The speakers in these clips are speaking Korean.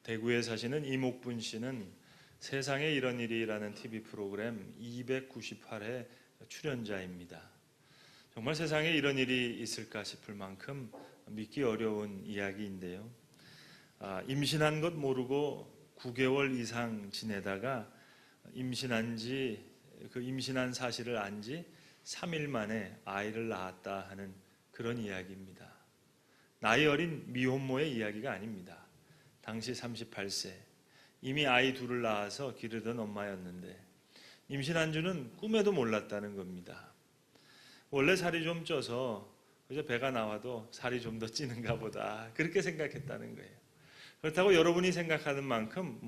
대구에 사시는 이목분 씨는 세상에 이런 일이라는 TV 프로그램 298회 출연자입니다. 정말 세상에 이런 일이 있을까 싶을 만큼 믿기 어려운 이야기인데요. 임신한 것 모르고 9개월 이상 지내다가 임신한 사실을 안 지 3일 만에 아이를 낳았다 하는 그런 이야기입니다. 나이 어린 미혼모의 이야기가 아닙니다. 당시 38세, 이미 아이 둘을 낳아서 기르던 엄마였는데 임신한 줄은 꿈에도 몰랐다는 겁니다. 원래 살이 좀 쪄서 그저 배가 나와도 살이 좀 더 찌는가 보다 그렇게 생각했다는 거예요. 그렇다고 여러분이 생각하는 만큼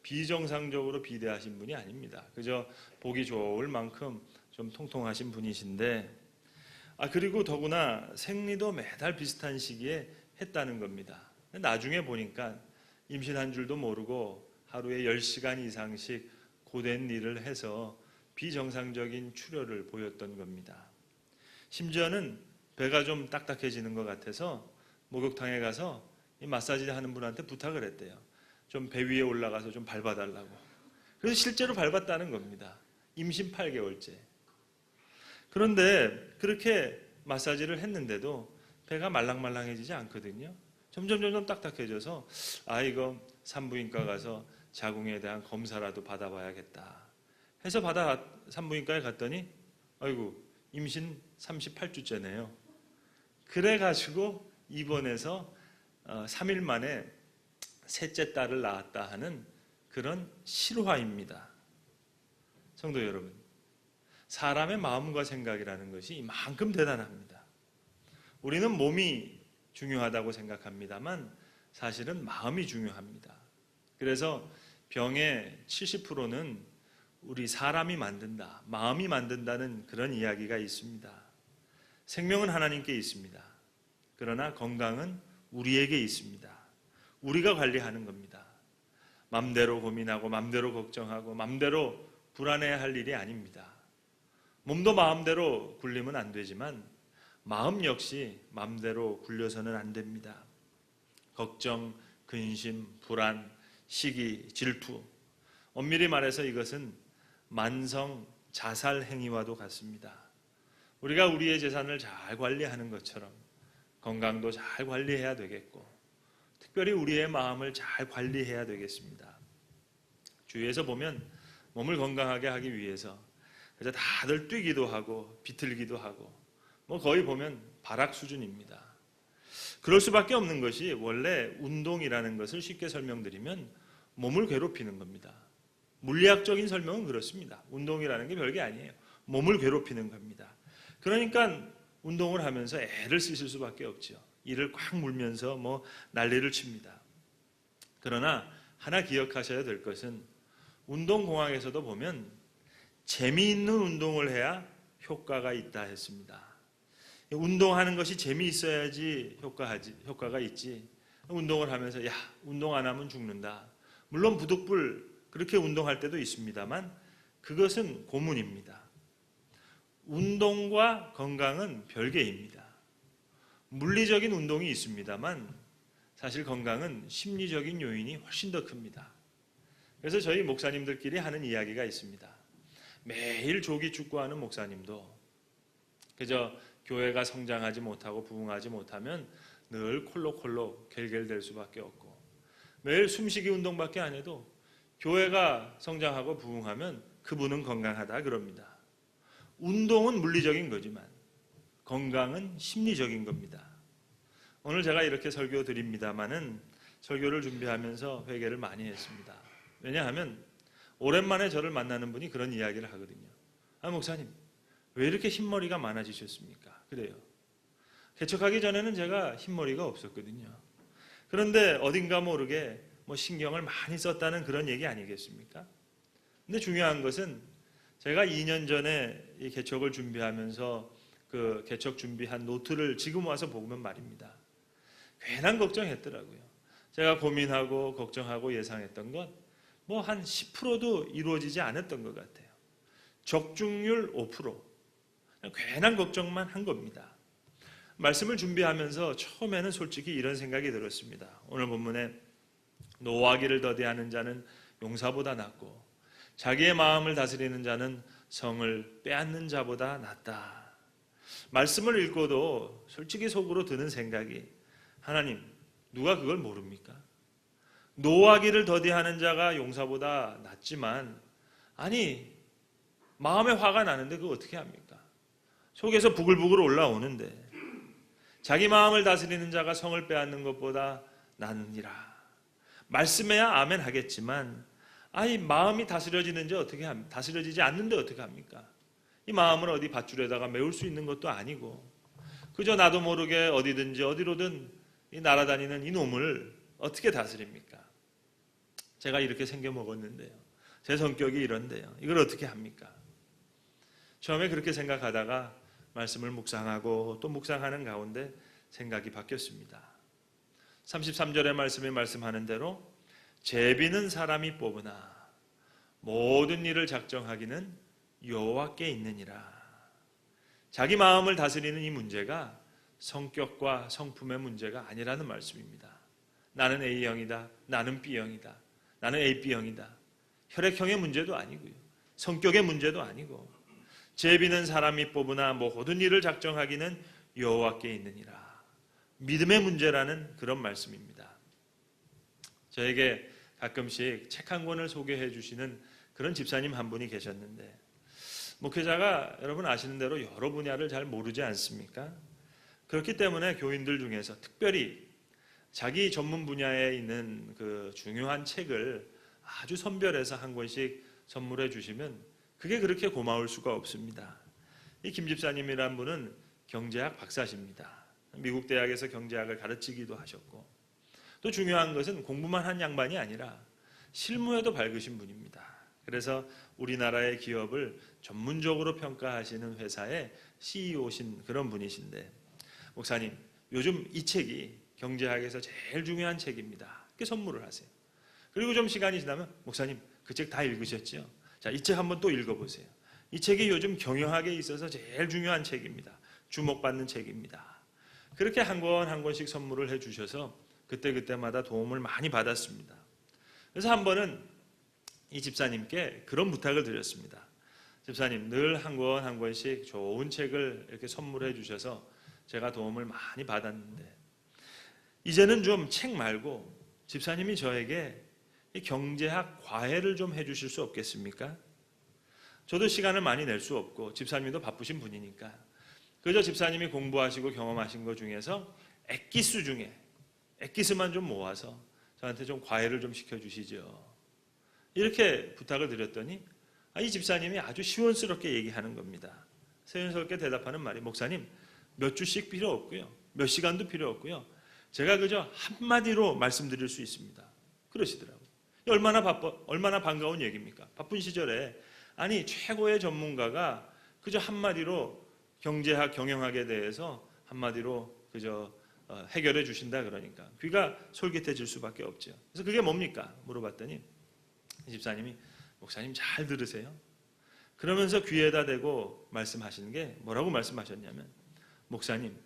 비정상적으로 비대하신 분이 아닙니다. 그저 보기 좋을 만큼 좀 통통하신 분이신데 그리고 더구나 생리도 매달 비슷한 시기에 했다는 겁니다. 나중에 보니까 임신한 줄도 모르고 하루에 10시간 이상씩 고된 일을 해서 비정상적인 출혈을 보였던 겁니다. 심지어는 배가 좀 딱딱해지는 것 같아서 목욕탕에 가서 이 마사지 하는 분한테 부탁을 했대요. 좀 배 위에 올라가서 좀 밟아달라고. 그래서 실제로 밟았다는 겁니다. 임신 8개월째. 그런데 그렇게 마사지를 했는데도 배가 말랑말랑해지지 않거든요. 점점 딱딱해져서 이거 산부인과 가서 자궁에 대한 검사라도 받아봐야겠다 해서 산부인과에 갔더니 아이고 임신 38주째네요. 그래가지고 입원해서 3일 만에 셋째 딸을 낳았다 하는 그런 실화입니다. 성도 여러분, 사람의 마음과 생각이라는 것이 이만큼 대단합니다. 우리는 몸이 중요하다고 생각합니다만 사실은 마음이 중요합니다. 그래서 병의 70%는 우리 사람이 만든다, 마음이 만든다는 그런 이야기가 있습니다. 생명은 하나님께 있습니다. 그러나 건강은 우리에게 있습니다. 우리가 관리하는 겁니다. 맘대로 고민하고 맘대로 걱정하고 맘대로 불안해할 일이 아닙니다. 몸도 마음대로 굴리면 안 되지만 마음 역시 마음대로 굴려서는 안 됩니다. 걱정, 근심, 불안, 시기, 질투, 엄밀히 말해서 이것은 만성 자살 행위와도 같습니다. 우리가 우리의 재산을 잘 관리하는 것처럼 건강도 잘 관리해야 되겠고 특별히 우리의 마음을 잘 관리해야 되겠습니다. 주위에서 보면 몸을 건강하게 하기 위해서 그래서 다들 뛰기도 하고 비틀기도 하고 거의 보면 발악 수준입니다. 그럴 수밖에 없는 것이 원래 운동이라는 것을 쉽게 설명드리면 몸을 괴롭히는 겁니다. 물리학적인 설명은 그렇습니다. 운동이라는 게 별게 아니에요. 몸을 괴롭히는 겁니다. 그러니까 운동을 하면서 애를 쓰실 수밖에 없죠. 이를 꽉 물면서 난리를 칩니다. 그러나 하나 기억하셔야 될 것은 운동공학에서도 보면 재미있는 운동을 해야 효과가 있다 했습니다. 운동하는 것이 재미있어야지 효과가 있지. 운동을 하면서 운동 안 하면 죽는다. 물론 부득불 그렇게 운동할 때도 있습니다만 그것은 고문입니다. 운동과 건강은 별개입니다. 물리적인 운동이 있습니다만 사실 건강은 심리적인 요인이 훨씬 더 큽니다. 그래서 저희 목사님들끼리 하는 이야기가 있습니다. 매일 조기 축구하는 목사님도 그저 교회가 성장하지 못하고 부흥하지 못하면 늘 콜록콜록 겔겔댈 수밖에 없고 매일 숨쉬기 운동밖에 안 해도 교회가 성장하고 부흥하면 그분은 건강하다 그럽니다. 운동은 물리적인 거지만 건강은 심리적인 겁니다. 오늘 제가 이렇게 설교 드립니다마는 설교를 준비하면서 회개를 많이 했습니다. 왜냐하면 오랜만에 저를 만나는 분이 그런 이야기를 하거든요. 목사님 왜 이렇게 흰머리가 많아지셨습니까? 그래요. 개척하기 전에는 제가 흰머리가 없었거든요. 그런데 어딘가 모르게 신경을 많이 썼다는 그런 얘기 아니겠습니까? 근데 중요한 것은 제가 2년 전에 이 개척을 준비하면서 그 개척 준비한 노트를 지금 와서 보면 말입니다. 괜한 걱정했더라고요. 제가 고민하고 걱정하고 예상했던 것 한 10%도 이루어지지 않았던 것 같아요. 적중률 5%. 괜한 걱정만 한 겁니다. 말씀을 준비하면서 처음에는 솔직히 이런 생각이 들었습니다. 오늘 본문에 노하기를 더디하는 자는 용사보다 낫고 자기의 마음을 다스리는 자는 성을 빼앗는 자보다 낫다. 말씀을 읽고도 솔직히 속으로 드는 생각이, 하나님, 누가 그걸 모릅니까? 노하기를 더디하는 자가 용사보다 낫지만, 아니, 마음에 화가 나는데 그거 어떻게 합니까? 속에서 부글부글 올라오는데 자기 마음을 다스리는 자가 성을 빼앗는 것보다 나느니라. 말씀해야 아멘 하겠지만, 아니, 마음이 다스려지는지 어떻게 합니까? 다스려지지 않는데 어떻게 합니까? 이 마음을 어디 밧줄에다가 메울 수 있는 것도 아니고, 그저 나도 모르게 어디든지 어디로든 이 날아다니는 이 놈을 어떻게 다스립니까? 제가 이렇게 생겨 먹었는데요, 제 성격이 이런데요, 이걸 어떻게 합니까? 처음에 그렇게 생각하다가 말씀을 묵상하고 또 묵상하는 가운데 생각이 바뀌었습니다. 33절의 말씀이 말씀하는 대로 제비는 사람이 뽑으나 모든 일을 작정하기는 여호와께 있느니라. 자기 마음을 다스리는 이 문제가 성격과 성품의 문제가 아니라는 말씀입니다. 나는 A형이다, 나는 B형이다, 나는 AB형이다, 혈액형의 문제도 아니고요, 성격의 문제도 아니고, 제비는 사람이 뽑으나 모든 일을 작정하기는 여호와께 있느니라. 믿음의 문제라는 그런 말씀입니다. 저에게 가끔씩 책 한 권을 소개해 주시는 그런 집사님 한 분이 계셨는데, 목회자가 여러분 아시는 대로 여러 분야를 잘 모르지 않습니까? 그렇기 때문에 교인들 중에서 특별히 자기 전문 분야에 있는 그 중요한 책을 아주 선별해서 한 권씩 선물해 주시면 그게 그렇게 고마울 수가 없습니다. 이 김 집사님이란 분은 경제학 박사십니다. 미국 대학에서 경제학을 가르치기도 하셨고, 또 중요한 것은 공부만 한 양반이 아니라 실무에도 밝으신 분입니다. 그래서 우리나라의 기업을 전문적으로 평가하시는 회사의 CEO신 그런 분이신데, 목사님, 요즘 이 책이 경제학에서 제일 중요한 책입니다, 이렇게 선물을 하세요. 그리고 좀 시간이 지나면, 목사님, 그 책 다 읽으셨죠? 자, 이 책 한번 또 읽어보세요. 이 책이 요즘 경영학에 있어서 제일 중요한 책입니다. 주목받는 책입니다. 그렇게 한 권 한 권씩 선물을 해주셔서 그때그때마다 도움을 많이 받았습니다. 그래서 한 번은 이 집사님께 그런 부탁을 드렸습니다. 집사님, 늘 한 권 한 권씩 좋은 책을 이렇게 선물해 주셔서 제가 도움을 많이 받았는데, 이제는 좀 책 말고 집사님이 저에게 이 경제학 과외를 좀 해주실 수 없겠습니까? 저도 시간을 많이 낼 수 없고 집사님도 바쁘신 분이니까 그저 집사님이 공부하시고 경험하신 것 중에서 엑기스 중에 엑기스만 좀 모아서 저한테 좀 과외를 좀 시켜주시죠. 이렇게 부탁을 드렸더니 이 집사님이 아주 시원스럽게 얘기하는 겁니다. 시원스럽게 대답하는 말이, 목사님, 몇 주씩 필요 없고요, 몇 시간도 필요 없고요, 제가 그저 한마디로 말씀드릴 수 있습니다. 그러시더라고요. 얼마나 반가운 얘기입니까? 바쁜 시절에 아니 최고의 전문가가 그저 한마디로 경제학, 경영학에 대해서 한마디로 그저 해결해 주신다 그러니까 귀가 솔깃해질 수밖에 없죠. 그래서 그게 뭡니까? 물어봤더니 이 집사님이, 목사님 잘 들으세요. 그러면서 귀에다 대고 말씀하시는 게 뭐라고 말씀하셨냐면, 목사님,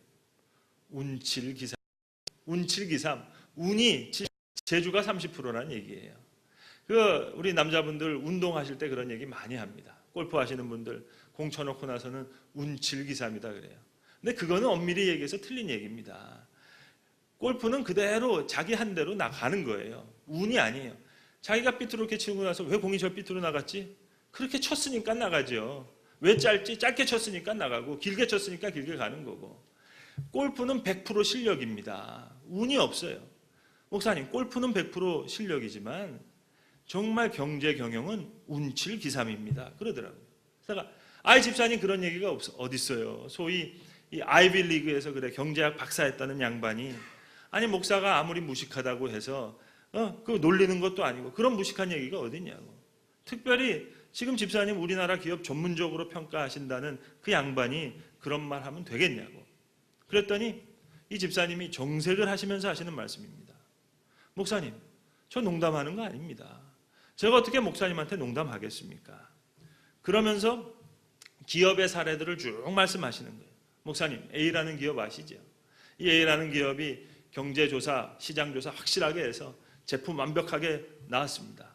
운칠기삼, 운이 제주가 30%라는 얘기예요. 우리 남자분들 운동하실 때 그런 얘기 많이 합니다. 골프 하시는 분들 공 쳐놓고 나서는 운칠기삼이다 그래요. 근데 그거는 엄밀히 얘기해서 틀린 얘기입니다. 골프는 그대로 자기 한 대로 나가는 거예요. 운이 아니에요. 자기가 삐뚤게 치고 나서 왜 공이 저 삐뚤어 나갔지? 그렇게 쳤으니까 나가죠. 왜 짧지? 짧게 쳤으니까 나가고, 길게 쳤으니까 길게 가는 거고. 골프는 100% 실력입니다. 운이 없어요. 목사님, 골프는 100% 실력이지만 정말 경제 경영은 운칠기삼입니다. 그러더라고요. 그래서 집사님 그런 얘기가 어디 있어요? 소위 이 아이비리그에서 그래 경제학 박사했다는 양반이, 아니 목사가 아무리 무식하다고 해서 그 놀리는 것도 아니고 그런 무식한 얘기가 어딨냐고. 특별히 지금 집사님 우리나라 기업 전문적으로 평가하신다는 그 양반이 그런 말 하면 되겠냐고. 그랬더니 이 집사님이 정색을 하시면서 하시는 말씀입니다. 목사님, 저 농담하는 거 아닙니다. 제가 어떻게 목사님한테 농담하겠습니까? 그러면서 기업의 사례들을 쭉 말씀하시는 거예요. 목사님, A라는 기업 아시죠? 이 A라는 기업이 경제조사, 시장조사 확실하게 해서 제품 완벽하게 내놨습니다.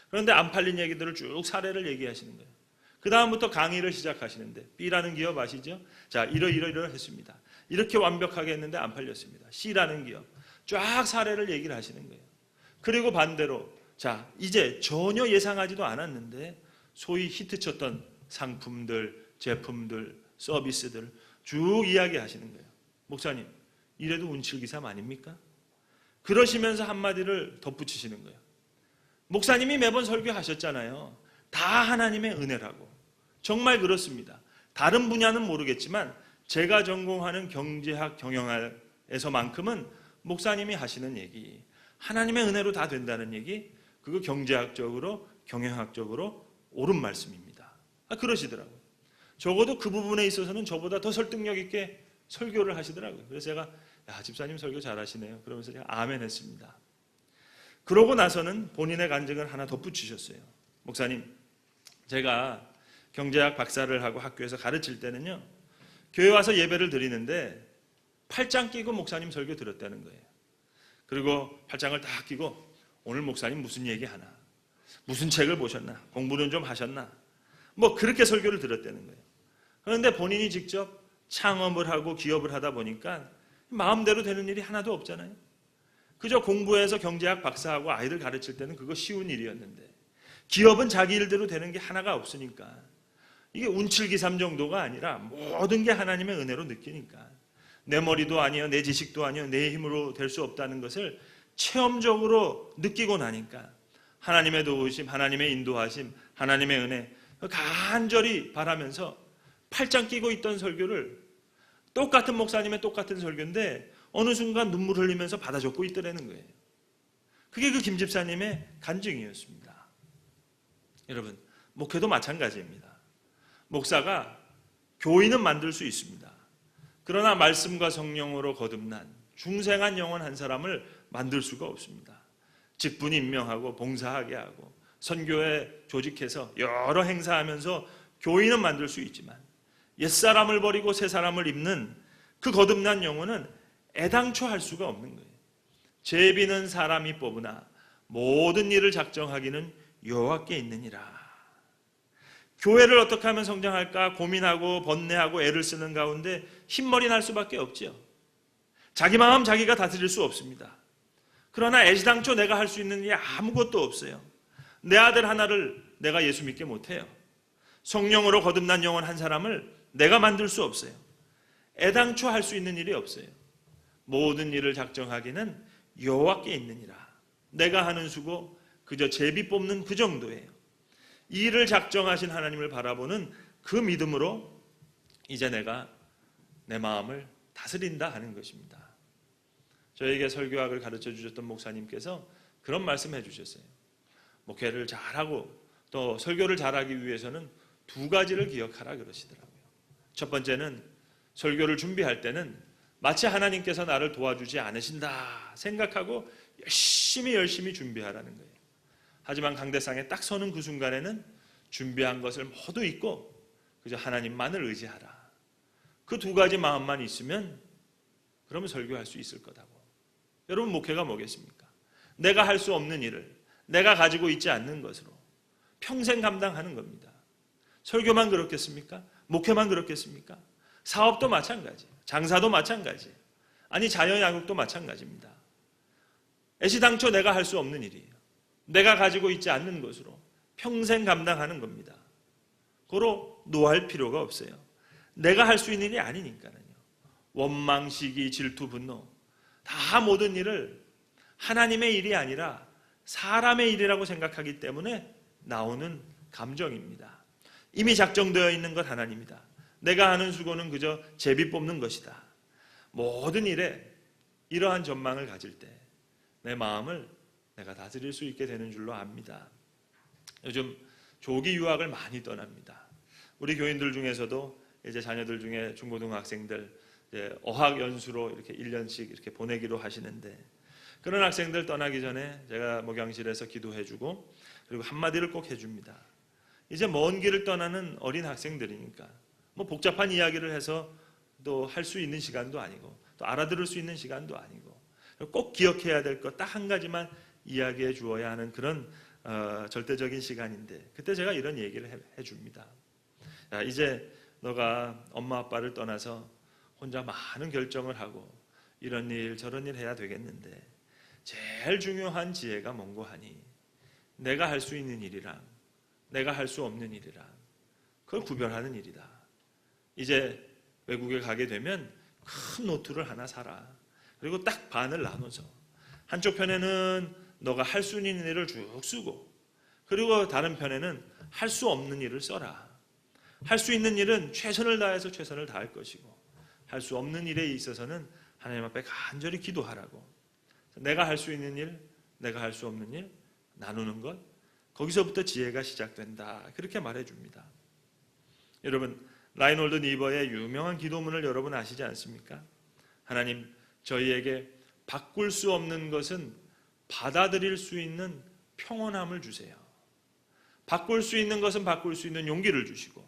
그런데 안 팔린 얘기들을 쭉 사례를 얘기하시는 거예요. 그 다음부터 강의를 시작하시는데 B라는 기업 아시죠? 자, 이러 했습니다. 이렇게 완벽하게 했는데 안 팔렸습니다. C라는 기업 쫙 사례를 얘기를 하시는 거예요. 그리고 반대로 자, 이제 전혀 예상하지도 않았는데 소위 히트쳤던 상품들, 제품들, 서비스들 쭉 이야기하시는 거예요. 목사님, 이래도 운칠기삼 아닙니까? 그러시면서 한마디를 덧붙이시는 거예요. 목사님이 매번 설교하셨잖아요. 다 하나님의 은혜라고. 정말 그렇습니다. 다른 분야는 모르겠지만 제가 전공하는 경제학 경영학에서만큼은 목사님이 하시는 얘기, 하나님의 은혜로 다 된다는 얘기, 그거 경제학적으로 경영학적으로 옳은 말씀입니다. 그러시더라고요. 적어도 그 부분에 있어서는 저보다 더 설득력 있게 설교를 하시더라고요. 그래서 제가 집사님 설교 잘하시네요. 그러면서 제가 아멘 했습니다. 그러고 나서는 본인의 간증을 하나 덧붙이셨어요. 목사님, 제가 경제학 박사를 하고 학교에서 가르칠 때는요, 교회 와서 예배를 드리는데 팔짱 끼고 목사님 설교 들었다는 거예요. 그리고 팔짱을 딱 끼고 오늘 목사님 무슨 얘기 하나, 무슨 책을 보셨나, 공부는 좀 하셨나, 뭐 그렇게 설교를 들었다는 거예요. 그런데 본인이 직접 창업을 하고 기업을 하다 보니까 마음대로 되는 일이 하나도 없잖아요. 그저 공부해서 경제학 박사하고 아이들 가르칠 때는 그거 쉬운 일이었는데 기업은 자기 일대로 되는 게 하나가 없으니까 이게 운칠기삼 정도가 아니라 모든 게 하나님의 은혜로 느끼니까 내 머리도 아니에요, 내 지식도 아니에요, 내 힘으로 될 수 없다는 것을 체험적으로 느끼고 나니까 하나님의 도우심, 하나님의 인도하심, 하나님의 은혜 간절히 바라면서 팔짱 끼고 있던 설교를 똑같은 목사님의 똑같은 설교인데 어느 순간 눈물 흘리면서 받아 적고 있더라는 거예요. 그게 그 김 집사님의 간증이었습니다. 여러분, 목회도 마찬가지입니다. 목사가 교인은 만들 수 있습니다. 그러나 말씀과 성령으로 거듭난 중생한 영혼 한 사람을 만들 수가 없습니다. 직분 임명하고 봉사하게 하고 선교회 조직해서 여러 행사하면서 교인은 만들 수 있지만 옛사람을 버리고 새사람을 입는 그 거듭난 영혼은 애당초 할 수가 없는 거예요. 제비는 사람이 뽑으나 모든 일을 작정하기는 여호와께 있느니라. 교회를 어떻게 하면 성장할까 고민하고 번뇌하고 애를 쓰는 가운데 흰머리 날 수밖에 없죠. 자기 마음 자기가 다스릴 수 없습니다. 그러나 애시당초 내가 할 수 있는 일이 아무것도 없어요. 내 아들 하나를 내가 예수 믿게 못해요. 성령으로 거듭난 영혼 한 사람을 내가 만들 수 없어요. 애당초 할 수 있는 일이 없어요. 모든 일을 작정하기는 여호와께 있느니라. 내가 하는 수고 그저 제비 뽑는 그 정도예요. 이 일을 작정하신 하나님을 바라보는 그 믿음으로 이제 내가 내 마음을 다스린다 하는 것입니다. 저에게 설교학을 가르쳐 주셨던 목사님께서 그런 말씀해 주셨어요. 목회를 잘하고 또 설교를 잘하기 위해서는 두 가지를 기억하라 그러시더라고요. 첫 번째는 설교를 준비할 때는 마치 하나님께서 나를 도와주지 않으신다 생각하고 열심히 준비하라는 거예요. 하지만 강대상에 딱 서는 그 순간에는 준비한 것을 모두 잊고 그저 하나님만을 의지하라. 그 두 가지 마음만 있으면 그러면 설교할 수 있을 거다고. 여러분, 목회가 뭐겠습니까? 내가 할 수 없는 일을 내가 가지고 있지 않는 것으로 평생 감당하는 겁니다. 설교만 그렇겠습니까? 목회만 그렇겠습니까? 사업도 마찬가지, 장사도 마찬가지, 아니 자녀양육도 마찬가지입니다. 애시당초 내가 할 수 없는 일이에요. 내가 가지고 있지 않는 것으로 평생 감당하는 겁니다. 고로 노할 필요가 없어요. 내가 할 수 있는 일이 아니니까요. 원망, 시기, 질투, 분노 다 모든 일을 하나님의 일이 아니라 사람의 일이라고 생각하기 때문에 나오는 감정입니다. 이미 작정되어 있는 것 하나님이다. 내가 하는 수고는 그저 제비 뽑는 것이다. 모든 일에 이러한 전망을 가질 때 내 마음을 내가 다스릴 수 있게 되는 줄로 압니다. 요즘 조기 유학을 많이 떠납니다. 우리 교인들 중에서도 이제 자녀들 중에 중고등학생들 어학 연수로 이렇게 1년씩 이렇게 보내기로 하시는데, 그런 학생들 떠나기 전에 제가 목양실에서 기도해주고 그리고 한마디를 꼭 해줍니다. 이제 먼 길을 떠나는 어린 학생들이니까 뭐 복잡한 이야기를 해서 또 할 수 있는 시간도 아니고 또 알아들을 수 있는 시간도 아니고 꼭 기억해야 될 것 딱 한 가지만 이야기해 주어야 하는 그런 절대적인 시간인데 그때 제가 이런 얘기를 해줍니다. 야, 이제 너가 엄마 아빠를 떠나서 혼자 많은 결정을 하고 이런 일 저런 일 해야 되겠는데 제일 중요한 지혜가 뭔고 하니 내가 할 수 있는 일이랑 내가 할 수 없는 일이랑 그걸 구별하는 일이다. 이제 외국에 가게 되면 큰 노트를 하나 사라. 그리고 딱 반을 나눠서 한쪽 편에는 너가 할 수 있는 일을 쭉 쓰고 그리고 다른 편에는 할 수 없는 일을 써라. 할 수 있는 일은 최선을 다해서 최선을 다할 것이고 할 수 없는 일에 있어서는 하나님 앞에 간절히 기도하라고. 내가 할 수 있는 일, 내가 할 수 없는 일 나누는 것 거기서부터 지혜가 시작된다. 그렇게 말해줍니다. 여러분 라이놀드 니버의 유명한 기도문을 여러분 아시지 않습니까? 하나님 저희에게 바꿀 수 없는 것은 받아들일 수 있는 평온함을 주세요. 바꿀 수 있는 것은 바꿀 수 있는 용기를 주시고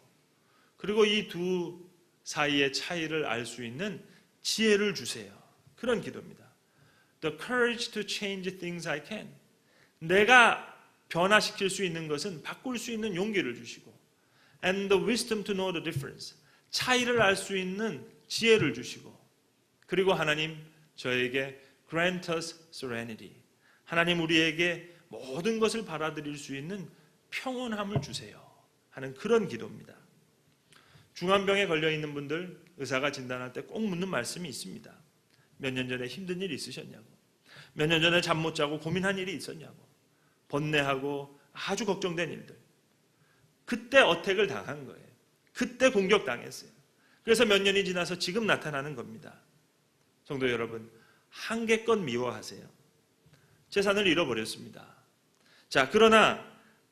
그리고 이 두 사이의 차이를 알 수 있는 지혜를 주세요. 그런 기도입니다. The courage to change things I can. 내가 변화시킬 수 있는 것은 바꿀 수 있는 용기를 주시고 And the wisdom to know the difference. 차이를 알 수 있는 지혜를 주시고 그리고 하나님 저에게 grant us serenity. 하나님 우리에게 모든 것을 받아들일 수 있는 평온함을 주세요 하는 그런 기도입니다. 중환병에 걸려있는 분들 의사가 진단할 때 꼭 묻는 말씀이 있습니다. 몇 년 전에 힘든 일이 있으셨냐고, 몇 년 전에 잠 못 자고 고민한 일이 있었냐고, 번뇌하고 아주 걱정된 일들. 그때 어택을 당한 거예요. 그때 공격당했어요. 그래서 몇 년이 지나서 지금 나타나는 겁니다. 성도 여러분, 한계껏 미워하세요. 재산을 잃어버렸습니다. 자, 그러나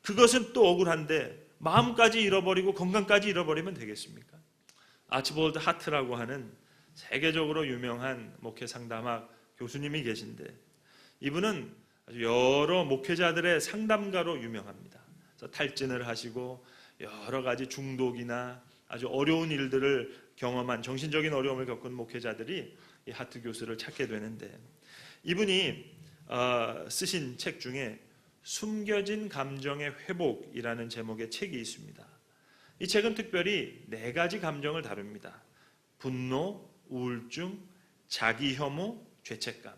그것은 또 억울한데 마음까지 잃어버리고 건강까지 잃어버리면 되겠습니까? 아치볼드 하트라고 하는 세계적으로 유명한 목회 상담학 교수님이 계신데 이분은 아주 여러 목회자들의 상담가로 유명합니다. 그래서 탈진을 하시고 여러 가지 중독이나 아주 어려운 일들을 경험한 정신적인 어려움을 겪은 목회자들이 이 하트 교수를 찾게 되는데 이분이 쓰신 책 중에 숨겨진 감정의 회복이라는 제목의 책이 있습니다. 이 책은 특별히 4가지 감정을 다룹니다. 분노, 우울증, 자기 혐오, 죄책감.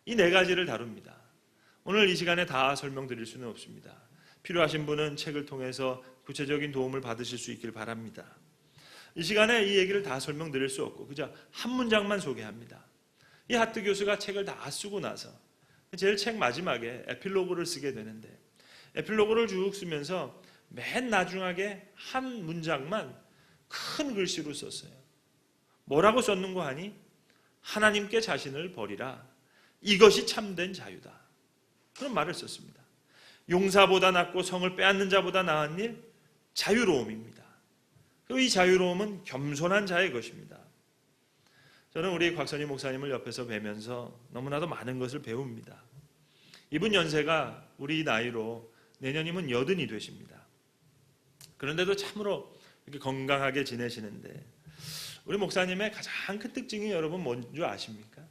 이 4가지를 다룹니다. 오늘 이 시간에 다 설명드릴 수는 없습니다. 필요하신 분은 책을 통해서 구체적인 도움을 받으실 수 있길 바랍니다. 이 시간에 이 얘기를 다 설명드릴 수 없고 그저 한 문장만 소개합니다. 이 하트 교수가 책을 다 쓰고 나서 제일 책 마지막에 에필로그를 쓰게 되는데 에필로그를 쭉 쓰면서 맨 나중하게 한 문장만 큰 글씨로 썼어요. 뭐라고 썼는고 하니 하나님께 자신을 버리라. 이것이 참된 자유다. 그런 말을 썼습니다. 용사보다 낫고 성을 빼앗는 자보다 나은 일 자유로움입니다. 그리고 이 자유로움은 겸손한 자의 것입니다. 저는 우리 곽선희 목사님을 옆에서 뵈면서 너무나도 많은 것을 배웁니다. 이분 연세가 우리 나이로 내년이면 80이 되십니다. 그런데도 참으로 이렇게 건강하게 지내시는데 우리 목사님의 가장 큰 특징이 여러분 뭔지 아십니까?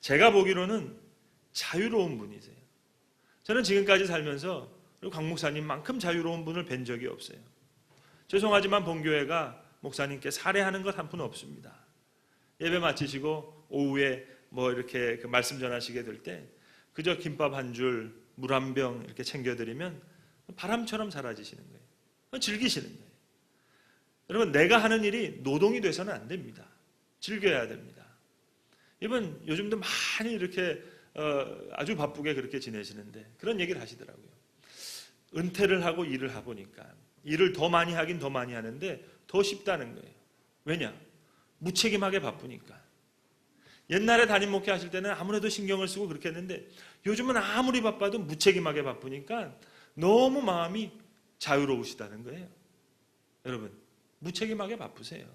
제가 보기로는 자유로운 분이세요. 저는 지금까지 살면서 우리 곽 목사님만큼 자유로운 분을 뵌 적이 없어요. 죄송하지만 본교회가 목사님께 살해하는 것 한 푼 없습니다. 예배 마치시고 오후에 뭐 이렇게 그 말씀 전하시게 될 때 그저 김밥 한 줄, 물 한 병 이렇게 챙겨드리면 바람처럼 사라지시는 거예요. 즐기시는 거예요. 여러분 내가 하는 일이 노동이 돼서는 안 됩니다. 즐겨야 됩니다. 이분 요즘도 많이 이렇게 아주 바쁘게 그렇게 지내시는데 그런 얘기를 하시더라고요. 은퇴를 하고 일을 해보니까 일을 더 많이 하긴 더 많이 하는데 더 쉽다는 거예요. 왜냐? 무책임하게 바쁘니까. 옛날에 담임 목회 하실 때는 아무래도 신경을 쓰고 그렇게 했는데 요즘은 아무리 바빠도 무책임하게 바쁘니까 너무 마음이 자유로우시다는 거예요. 여러분 무책임하게 바쁘세요.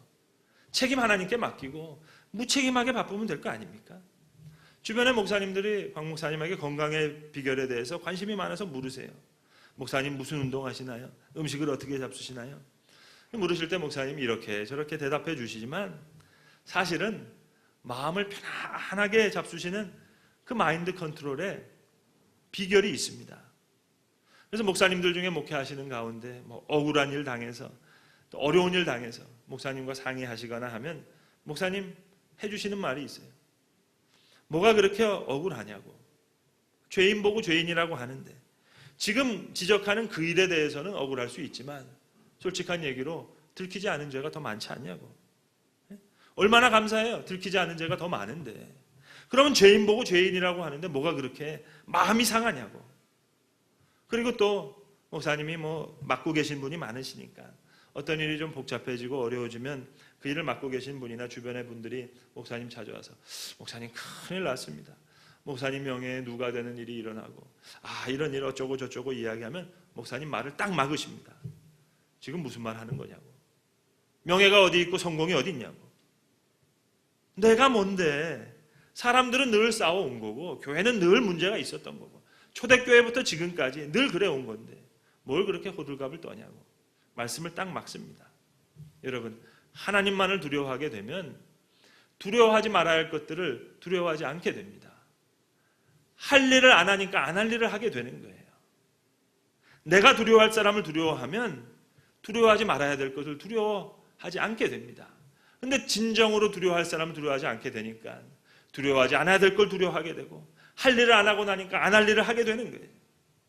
책임 하나님께 맡기고 무책임하게 바쁘면 될 거 아닙니까? 주변의 목사님들이 곽 목사님에게 건강의 비결에 대해서 관심이 많아서 물으세요. 목사님 무슨 운동 하시나요? 음식을 어떻게 잡수시나요? 물으실 때 목사님이 이렇게 저렇게 대답해 주시지만 사실은 마음을 편안하게 잡수시는 그 마인드 컨트롤에 비결이 있습니다. 그래서 목사님들 중에 목회하시는 가운데 억울한 일 당해서 또 어려운 일 당해서 목사님과 상의하시거나 하면 목사님 해주시는 말이 있어요. 뭐가 그렇게 억울하냐고. 죄인 보고 죄인이라고 하는데 지금 지적하는 그 일에 대해서는 억울할 수 있지만 솔직한 얘기로 들키지 않은 죄가 더 많지 않냐고. 얼마나 감사해요. 들키지 않은 죄가 더 많은데. 그러면 죄인 보고 죄인이라고 하는데 뭐가 그렇게 마음이 상하냐고. 그리고 또 목사님이 맡고 계신 분이 많으시니까 어떤 일이 좀 복잡해지고 어려워지면 그 일을 맡고 계신 분이나 주변의 분들이 목사님 찾아와서 목사님 큰일 났습니다. 목사님 명예에 누가 되는 일이 일어나고 이런 일 어쩌고 저쩌고 이야기하면 목사님 말을 딱 막으십니다. 지금 무슨 말 하는 거냐고. 명예가 어디 있고 성공이 어디 있냐고. 내가 뭔데. 사람들은 늘 싸워온 거고 교회는 늘 문제가 있었던 거고 초대교회부터 지금까지 늘 그래 온 건데 뭘 그렇게 호들갑을 떠냐고. 말씀을 딱 막습니다. 여러분, 하나님만을 두려워하게 되면 두려워하지 말아야 할 것들을 두려워하지 않게 됩니다. 할 일을 안 하니까 안 할 일을 하게 되는 거예요. 내가 두려워할 사람을 두려워하면 두려워하지 말아야 될 것을 두려워하지 않게 됩니다. 근데 진정으로 두려워할 사람을 두려워하지 않게 되니까 두려워하지 않아야 될 걸 두려워하게 되고 할 일을 안 하고 나니까 안 할 일을 하게 되는 거예요.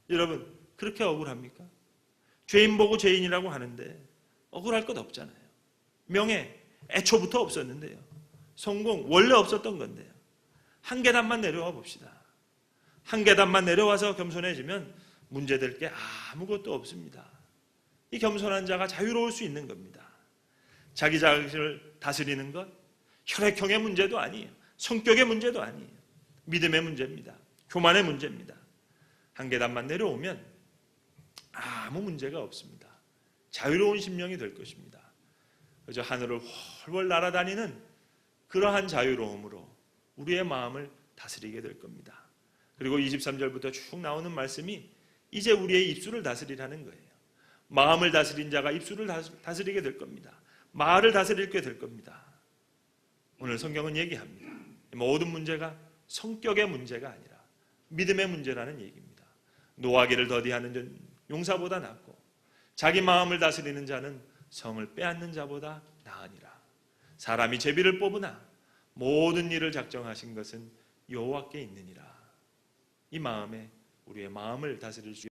여러분, 그렇게 억울합니까? 죄인 보고 죄인이라고 하는데 억울할 것 없잖아요. 명예, 애초부터 없었는데요. 성공, 원래 없었던 건데요. 한 계단만 내려와 봅시다. 한 계단만 내려와서 겸손해지면 문제될 게 아무것도 없습니다. 이 겸손한 자가 자유로울 수 있는 겁니다. 자기 자신을 다스리는 것, 혈액형의 문제도 아니에요. 성격의 문제도 아니에요. 믿음의 문제입니다. 교만의 문제입니다. 한 계단만 내려오면 아무 문제가 없습니다. 자유로운 심령이 될 것입니다. 그저 하늘을 훨훨 날아다니는 그러한 자유로움으로 우리의 마음을 다스리게 될 겁니다. 그리고 23절부터 쭉 나오는 말씀이 이제 우리의 입술을 다스리라는 거예요. 마음을 다스린 자가 입술을 다스리게 될 겁니다. 말을 다스리게 될 겁니다. 오늘 성경은 얘기합니다. 모든 문제가 성격의 문제가 아니라 믿음의 문제라는 얘기입니다. 노하기를 더디하는 용사보다 낫고 자기 마음을 다스리는 자는 성을 빼앗는 자보다 나으니라. 사람이 제비를 뽑으나 모든 일을 작정하신 것은 여호와께 있느니라. 이 마음에 우리의 마음을 다스릴 수